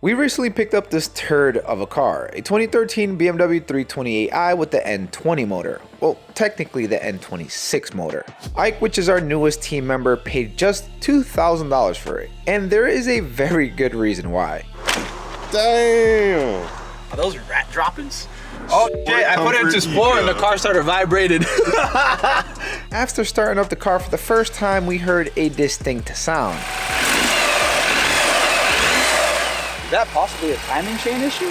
We recently picked up this turd of a car, a 2013 BMW 328i with the N20 motor. Well, technically the N26 motor. Ike, which is our newest team member, paid just $2,000 for it. And there is a very good reason why. Damn! Are those rat droppings? Oh shit, I put it into sport and the car started vibrating. After starting up the car for the first time, we heard a distinct sound. Is that possibly a timing chain issue?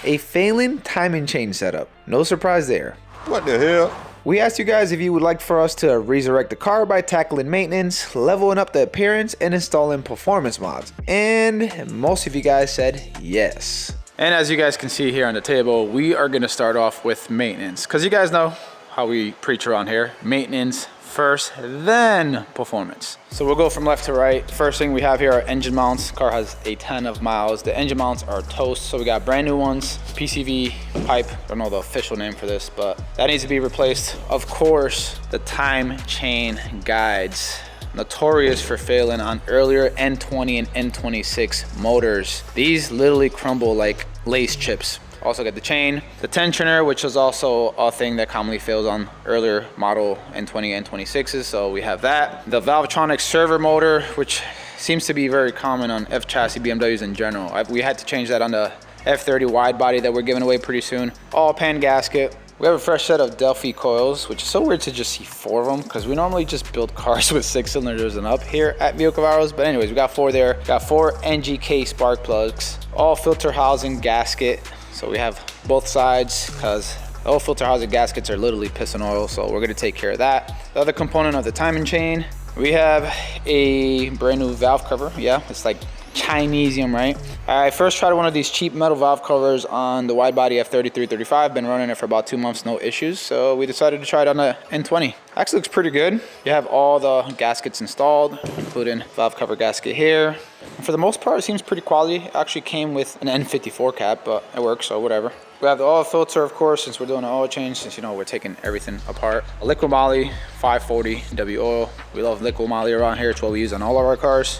A failing timing chain setup. No surprise there. What the hell? We asked you guys if you would like for us to resurrect the car by tackling maintenance, leveling up the appearance, and installing performance mods. And most of you guys said yes. And as you guys can see here on the table, we are gonna start off with maintenance. Cause you guys know how we preach around here. Maintenance first, then performance. So we'll go from left to right. First thing we have here are engine mounts. Car has a ton of miles. The engine mounts are toast, so we got brand new ones. PCV pipe, I don't know the official name for this, but that needs to be replaced. Of course, the time chain guides, notorious for failing on earlier N20 and N26 motors. These literally crumble like Lay's chips. Also got the chain, the tensioner, which is also a thing that commonly fails on earlier model N20 and N26s, so we have that. The Valvetronic servo motor, which seems to be very common on F chassis BMWs in general. We had to change that on the F30 wide body that we're giving away pretty soon. All pan gasket. We have a fresh set of Delphi coils, which is so weird to just see 4 of them because we normally just build cars with 6 cylinders and up here at Vehicle Virals. But anyways, we got 4 there. Got 4 NGK spark plugs, all filter housing gasket. So we have both sides because all filter housing gaskets are literally piston oil. So we're gonna take care of that. The other component of the timing chain, we have a brand new valve cover. Yeah, it's like Chinesium, right? I first tried one of these cheap metal valve covers on the wide body F30 335. Been running it for about 2 months, no issues. So we decided to try it on the N20. Actually looks pretty good. You have all the gaskets installed, including valve cover gasket here. For the most part, it seems pretty quality. It actually came with an N54 cap, but it works, so whatever. We have the oil filter, of course, since we're doing an oil change, since you know we're taking everything apart. A liquid moly, 540 W oil. We love liquid moly around here. It's what we use on all of our cars.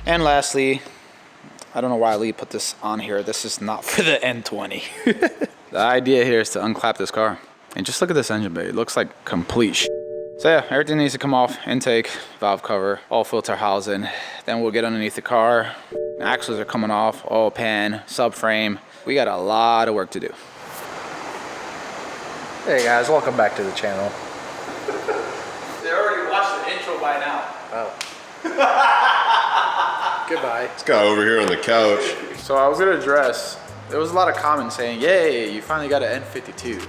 And lastly, I don't know why Lee put this on here. This is not for the N20. The idea here is to unclap this car. And just look at this engine bay. It looks like complete shit. So yeah, everything needs to come off. Intake, valve cover, all filter housing. Then we'll get underneath the car. Axles are coming off, oil pan, subframe. We got a lot of work to do. Hey guys, welcome back to the channel. They already watched the intro by now. Oh. Goodbye. This guy over here on the couch. So I was gonna address, there was a lot of comments saying, yay, you finally got an N52.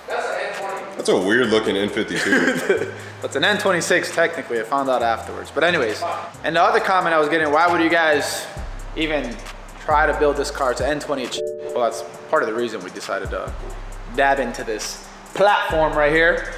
That's an N20. That's a weird looking N52. That's an N26 technically, I found out afterwards. But anyways, and the other comment I was getting, why would you guys even try to build this car to N20? Well, that's part of the reason we decided to dab into this platform right here.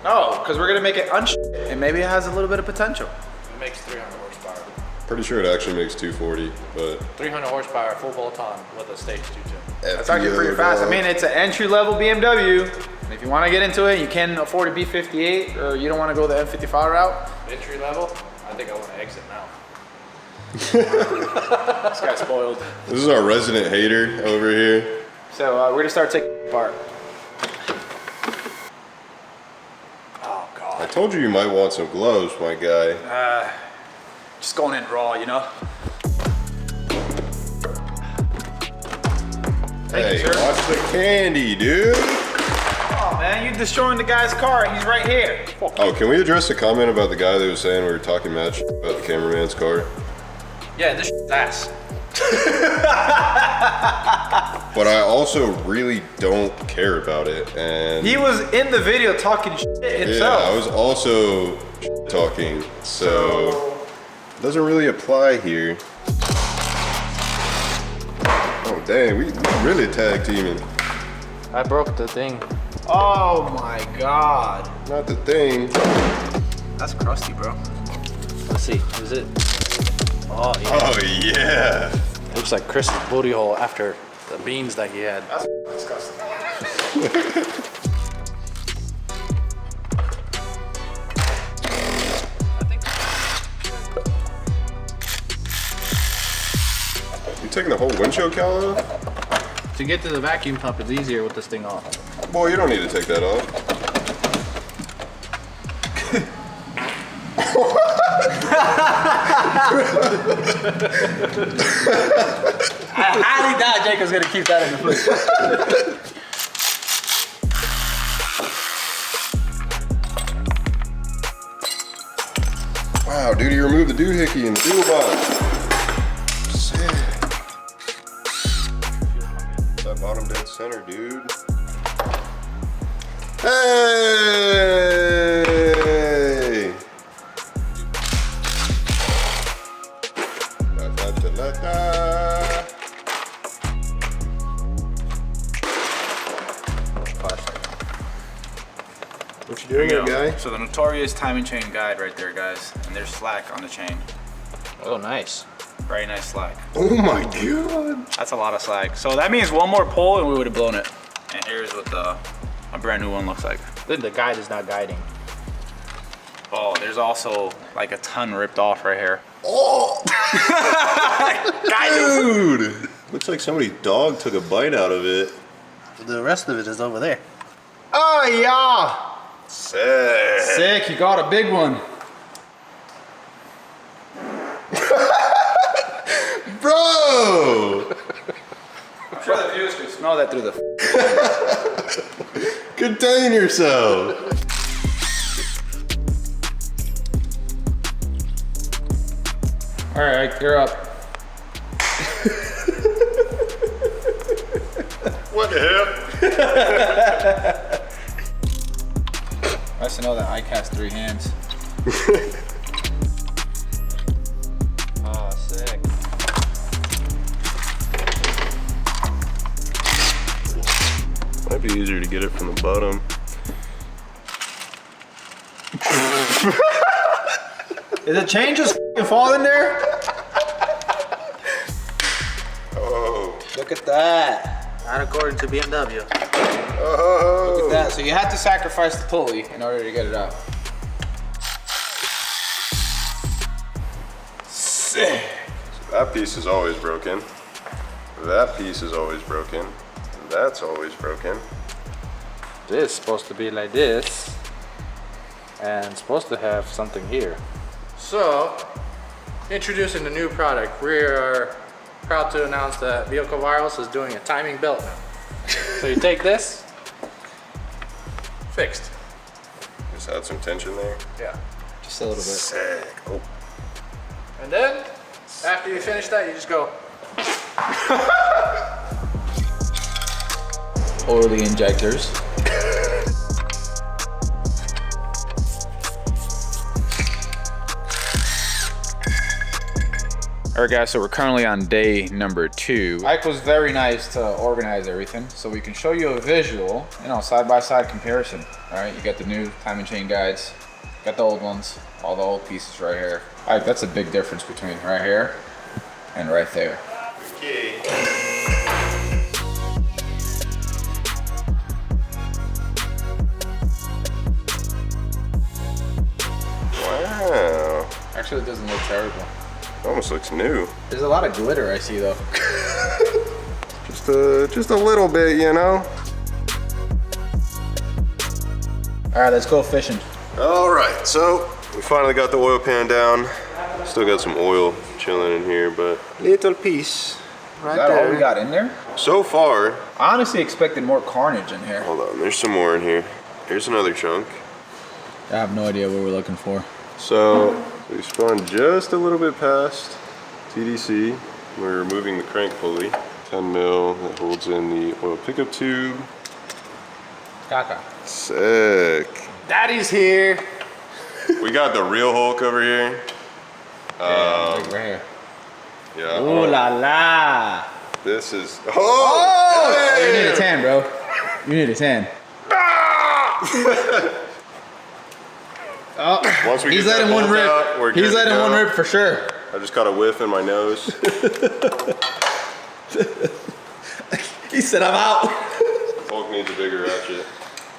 No, because we're gonna make it and maybe it has a little bit of potential. It makes 300 horsepower. Pretty sure it actually makes 240, but 300 horsepower, full bolt-on with a stage 2 tip. That's actually pretty fast. I mean, it's an entry-level BMW. And if you want to get into it, you can't afford a B58, or you don't want to go the M55 route. Entry level? I think I want to exit now. This guy's spoiled. this is our resident hater over here. So we're gonna start taking it apart. Oh god. I told you might want some gloves, my guy. Just going in raw, you know? Hey, you, sir. watch the candy, dude. Oh man, you're destroying the guy's car. He's right here. Oh, can we address the comment about the guy that was saying we were talking mad shit about the cameraman's car? Yeah, this shit's ass. But I also really don't care about it, and He was in the video talking shit himself. yeah, I was also talking, so it doesn't really apply here. Oh dang, we really tag teaming. I broke the thing. Oh my god. Not the thing. That's crusty, bro. Let's see, is it? Oh yeah. Oh yeah. Looks like Chris's booty hole after the beans that he had. That's disgusting. taking the whole windshield cowl off? To get to the vacuum pump, it's easier with this thing off. Boy, you don't need to take that off. I highly doubt Jacob's gonna keep that in the fridge. Wow, dude, you removed the doohickey and the doodle box. Sick. That bottom dead center, dude. Hey! La, da, da, la, da. What you doing here, guy? So the notorious timing chain guide right there, guys. And there's slack on the chain. Oh, nice. Very nice slack. Oh my god! That's a lot of slack. So that means one more pull and we would have blown it. And here's what a brand new one looks like. Then the guide is not guiding. Oh, there's also like a ton ripped off right here. Oh! Dude! Looks like somebody's dog took a bite out of it. The rest of it is over there. Oh yeah! Sick! Sick, you got a big one. Bro! I'm sure the viewers can smell that through the Contain yourself! All right, you're up. What the hell? Nice to know that Ike has 3 hands. Oh, sick. Might be easier to get it from the bottom. Is the chain just fall in there? Oh. Look at that. Not according to BMW. Oh. Look at that. So you had to sacrifice the pulley in order to get it out. Sick. So that piece is always broken. That piece is always broken. That's always broken. This is supposed to be like this. And supposed to have something here. So, introducing the new product. We are proud to announce that Vehicle Wireless is doing a timing belt now. So you take this, fixed. Just add some tension there. Yeah. Just a little bit. Sick. Oh. And then, after you finish that, you just go. Oil the injectors. All right, guys, so we're currently on day number 2. Ike was very nice to organize everything, so we can show you a visual, side-by-side comparison. All right, you got the new timing chain guides, got the old ones, all the old pieces right here. Ike, that's a big difference between right here and right there. Okay. Wow. Actually, it doesn't look terrible. Almost looks new. There's a lot of glitter I see though. Just a little bit, you know? All right, let's go fishing. All right, so we finally got the oil pan down. Still got some oil chilling in here, but little piece right Is that there. all we got in there? So far, I honestly expected more carnage in here. hold on, there's some more in here. Here's another chunk. I have no idea what we're looking for. So we spun just a little bit past TDC. We're removing the crank pulley. 10 mil that holds in the oil pickup tube. Caca. Sick. Daddy's here. We got the real Hulk over here. Yeah, right here. Yeah. Ooh la la. This is. Oh! Oh, you Hey! need a tan, bro. You need a tan. Oh, Once we he's get that letting one bolt rip. out, we're good He's to letting go. one rip for sure. I just got a whiff in my nose. He said, I'm out. Hulk needs a bigger ratchet.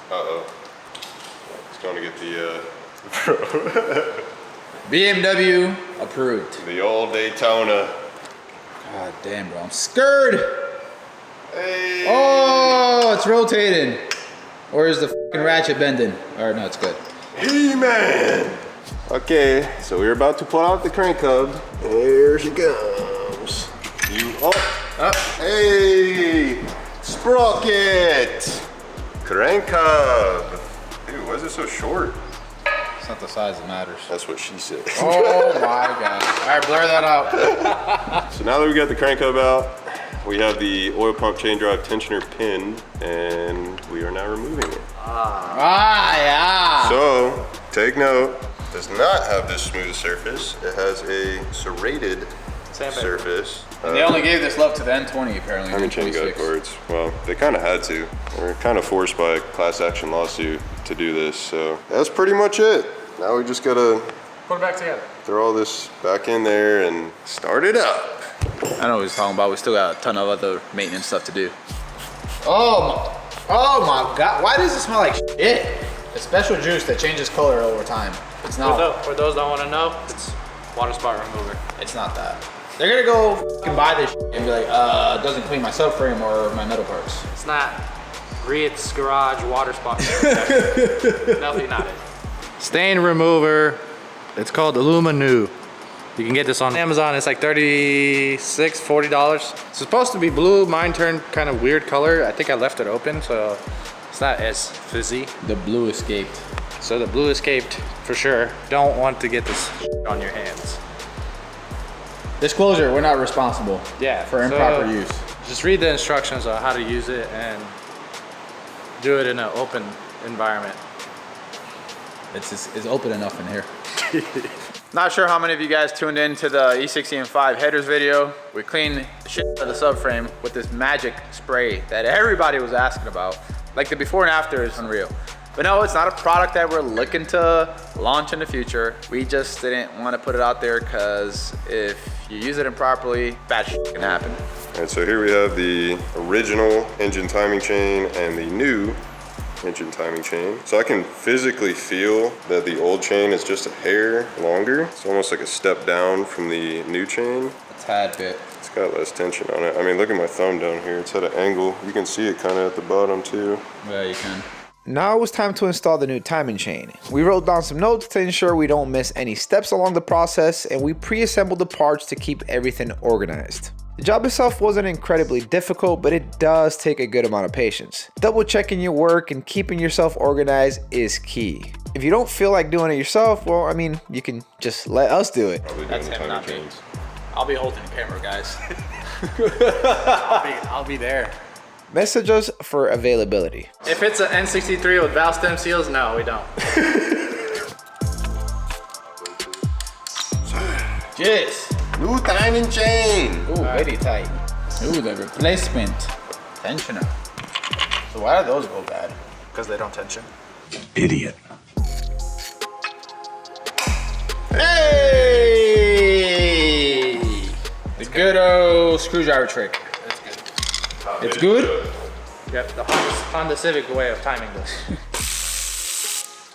Uh-oh. It's going to get the BMW approved. the old Daytona. God damn, bro, I'm scared. Hey. Oh, it's rotating. Or is the fucking ratchet bending? Or no, it's good. He-Man. Okay, so we're about to pull out the crank hub. Here she comes. You up. Hey, sprocket. Crank hub. Dude, why is it so short? It's not the size that matters. That's what she said. Oh my God. All right, blur that out. So now that we got the crank hub out, we have the oil pump chain drive tensioner pinned, and we are now removing it. Yeah. So, take note, does not have this smooth surface. It has a serrated surface. They only gave this love to the N20 apparently. Timing chain guide cords. Well, they kind of had to. We're kind of forced by a class action lawsuit to do this, so that's pretty much it. Now we just gotta Put it back together. throw all this back in there and start it up. I know what he's talking about. We still got a ton of other maintenance stuff to do. Oh my God. Why does it smell like shit? A special juice that changes color over time. It's not. For those that want to know, it's water spot remover. It's not that. They're gonna go fucking buy this shit and be like, it doesn't clean my subframe or my metal parts. It's not Riet's garage water spot. Definitely not it. Stain remover. It's called Illuminu. You can get this on Amazon. It's like $36, $40. It's supposed to be blue. Mine turned kind of weird color. I think I left it open, so it's not as fizzy. The blue escaped. So the blue escaped for sure. Don't want to get this on your hands. Disclosure, we're not responsible. Yeah, for improper so use. Just read the instructions on how to use it and do it in an open environment. It's open enough in here. Not sure how many of you guys tuned in to the E60M5 headers video. We cleaned the shit out of the subframe with this magic spray that everybody was asking about. Like the before and after is unreal. But no, it's not a product that we're looking to launch in the future. We just didn't want to put it out there because if you use it improperly, bad shit can happen. All right, so here we have the original engine timing chain and the new engine timing chain. So I can physically feel that the old chain is just a hair longer. It's almost like a step down from the new chain. A tad bit. It's got less tension on it. I mean, look at my thumb down here. It's at an angle. You can see it kind of at the bottom too. Yeah, you can. Now it was time to install the new timing chain. We wrote down some notes to ensure we don't miss any steps along the process, and we pre-assembled the parts to keep everything organized. The job itself wasn't incredibly difficult, but it does take a good amount of patience. Double checking your work and keeping yourself organized is key. If you don't feel like doing it yourself, well, I mean, you can just let us do it. That's him, not me. I'll be holding the camera, guys. I'll be there. Message us for availability. If it's an N63 with valve stem seals, no, we don't. Yes. New timing chain. Ooh, very tight. Ooh, the replacement tensioner. So why do those go bad? Because they don't tension. Idiot. Hey! The good old screwdriver trick. That's good. It's good? Yep, the Honda Civic way of timing this.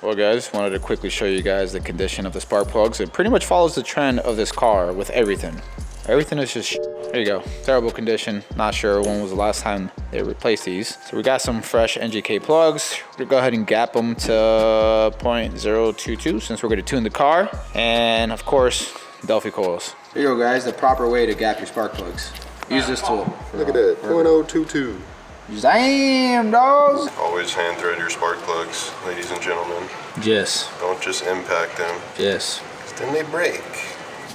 Well guys, wanted to quickly show you guys the condition of the spark plugs. It pretty much follows the trend of this car with everything. Everything is just there you go. Terrible condition. Not sure when was the last time they replaced these. So we got some fresh NGK plugs. We're gonna go ahead and gap them to 0.022 since we're gonna tune the car. And of course, Delphi coils. Here you go guys, the proper way to gap your spark plugs. Use this tool. Look at that, 0.022. Damn, dogs. Always hand thread your spark plugs, ladies and gentlemen. Yes. Don't just impact them, Yes. 'cause then they break.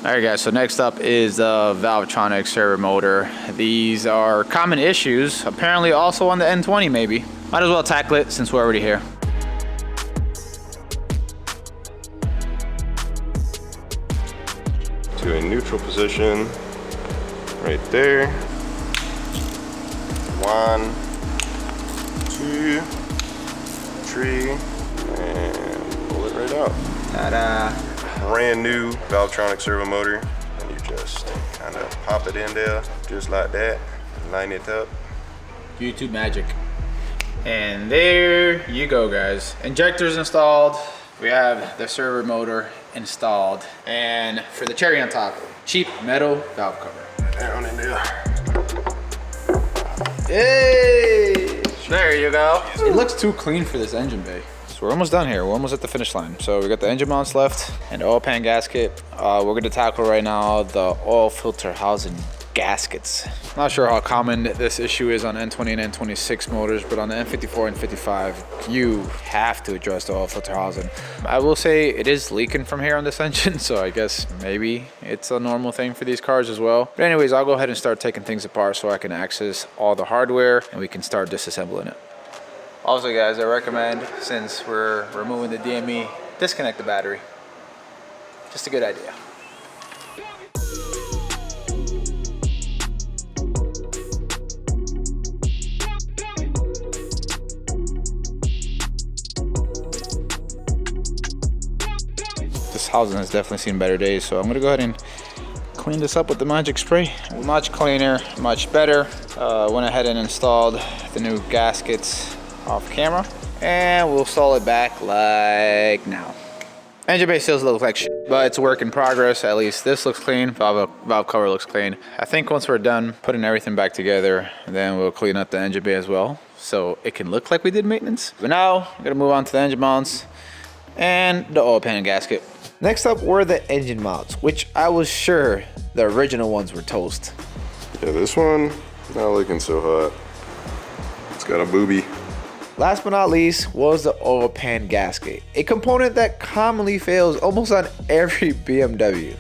All right guys, so next up is the Valvetronic servo motor. These are common issues, apparently also on the N20 maybe. Might as well tackle it since we're already here. To a neutral position, right there. 1, 2, 3, and pull it right out. Ta-da. Brand new Valvetronic servo motor, and you just kind of pop it in there, just like that, line it up. YouTube magic. And there you go guys. Injectors installed. We have the servo motor installed. And for the cherry on top, cheap metal valve cover. Down in there. Hey! There you go. It looks too clean for this engine bay. So we're almost done here. We're almost at the finish line. So we got the engine mounts left and the oil pan gasket. We're gonna tackle right now the oil filter housing gaskets. Not sure how common this issue is on N20 and N26 motors, but on the N54 and 55, you have to address the oil filter housing. I will say it is leaking from here on this engine, so I guess maybe it's a normal thing for these cars as well. But anyways, I'll go ahead and start taking things apart so I can access all the hardware and we can start disassembling it. Also guys, I recommend, since we're removing the DME, disconnect the battery. Just a good idea. This housing has definitely seen better days, so I'm gonna go ahead and clean this up with the Magic Spray. Much cleaner, much better. Went ahead and installed the new gaskets off camera, and we'll install it back like now. Engine bay still looks like shit, but it's a work in progress. At least this looks clean. Valve cover looks clean. I think once we're done putting everything back together, then we'll clean up the engine bay as well, so it can look like we did maintenance. But now I'm gonna move on to the engine mounts and the oil pan gasket. Next up were the engine mounts, which I was sure the original ones were toast. Yeah, this one, not looking so hot. It's got a booby. Last but not least was the oil pan gasket, a component that commonly fails almost on every BMW.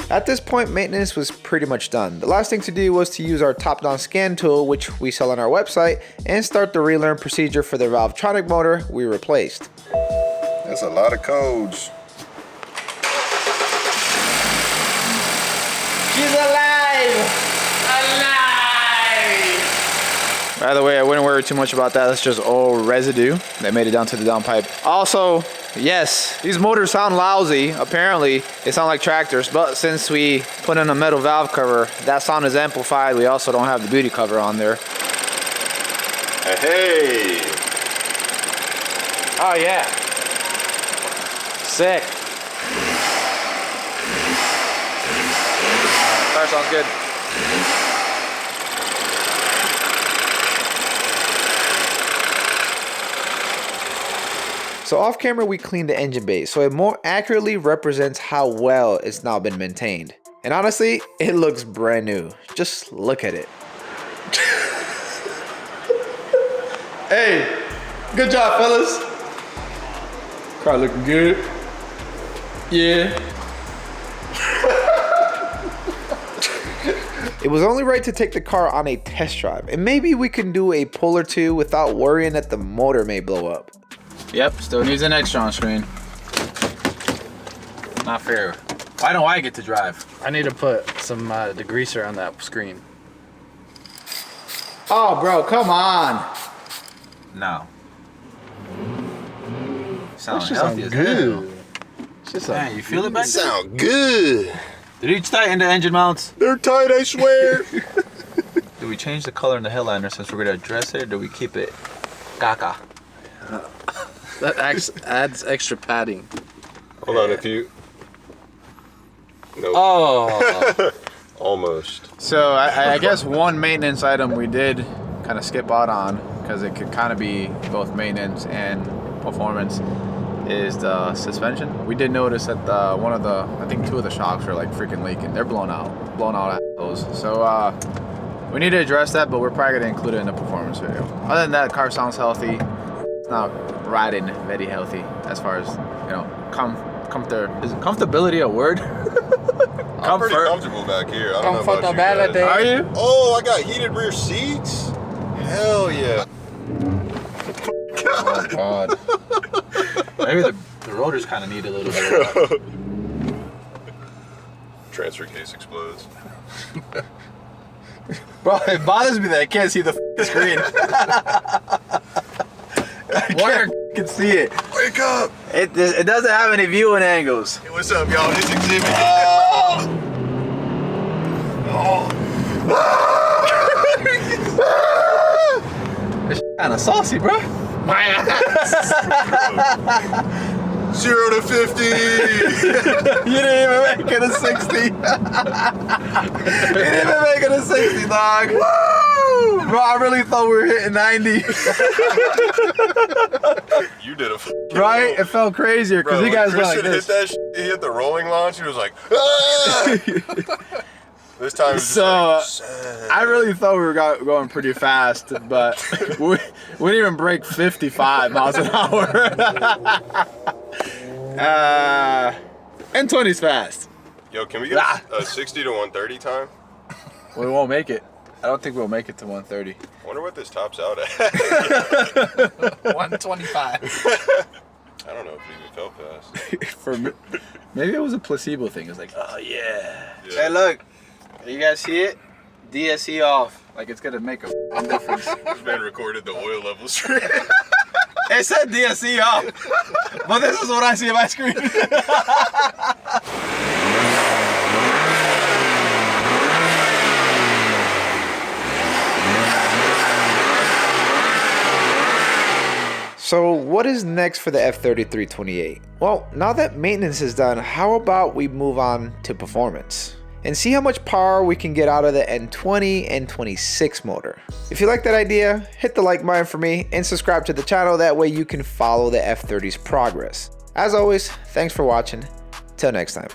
At this point, maintenance was pretty much done. The last thing to do was to use our top-down scan tool, which we sell on our website, and start the relearn procedure for the Valvetronic motor we replaced. That's a lot of codes. She's alive! By the way, I wouldn't worry too much about that. That's just oil residue that made it down to the downpipe. Also, yes, these motors sound lousy. Apparently, they sound like tractors, but since we put in a metal valve cover, that sound is amplified. We also don't have the beauty cover on there. Hey! Oh yeah. Sick. Car sounds good. So off camera we cleaned the engine bay so it more accurately represents how well it's now been maintained. And honestly, it looks brand new. Just look at it. Hey, good job, fellas. Car looking good. Yeah. It was only right to take the car on a test drive, and maybe we can do a pull or two without worrying that the motor may blow up. Yep, still needs an extra on screen. Not fair. Why don't I get to drive? I need to put some degreaser on that screen. Oh, bro, come on. No. Sound healthy as hell. Man, you feel it back there? Sound good. Did each tighten the engine mounts? They're tight, I swear. Do we change the color in the headliner since we're gonna address it, or do we keep it caca? That adds extra padding. Hold on, if you... Nope. Oh. Almost. So I guess one maintenance item we did kind of skip out on, because it could kind of be both maintenance and performance, is the suspension. We did notice that one of the, I think two of the shocks are like freaking leaking. They're blown out assholes. So we need to address that, but we're probably gonna include it in the performance video. Other than that, the car sounds healthy. It's not riding very healthy as far as, you know, is comfortability a word? I'm pretty comfortable back here. I don't know about you guys. Are you? Oh, I got heated rear seats. Hell yeah. Oh God. Maybe the rotors kind of need a little bit. Transfer case explodes. Bro, it bothers me that I can't see the screen. I can see it. Wake up! It doesn't have any viewing angles. Hey, what's up, y'all? This exhibit. It's kind of saucy, bro. 0 to 50. You didn't even make it a 60. You didn't even make it a 60, dog. Woo! Bro, I really thought we were hitting 90. You did a Right? It felt crazier because you guys went like this. Hit that he hit the rolling launch. He was like, ah! This time it was just like, I really thought we were going pretty fast, but we didn't even break 55 miles an hour. And 20's fast. yo, can we get a 60 to 130 time? We won't make it. I don't think we'll make it to 130. I wonder what this tops out at. 125. I don't know if it even felt fast. For me, maybe it was a placebo thing. It's like, oh yeah. Yeah. Hey, look, you guys see it? DSE off. Like it's gonna make a difference. This man recorded the oil levels. It said DSE off, but this is what I see on my screen. So what is next for the F30 328? Well, now that maintenance is done, how about we move on to performance and see how much power we can get out of the N20 and 26 motor. If you like that idea, hit the like button for me and subscribe to the channel. That way you can follow the F30's progress. As always, thanks for watching. Till next time.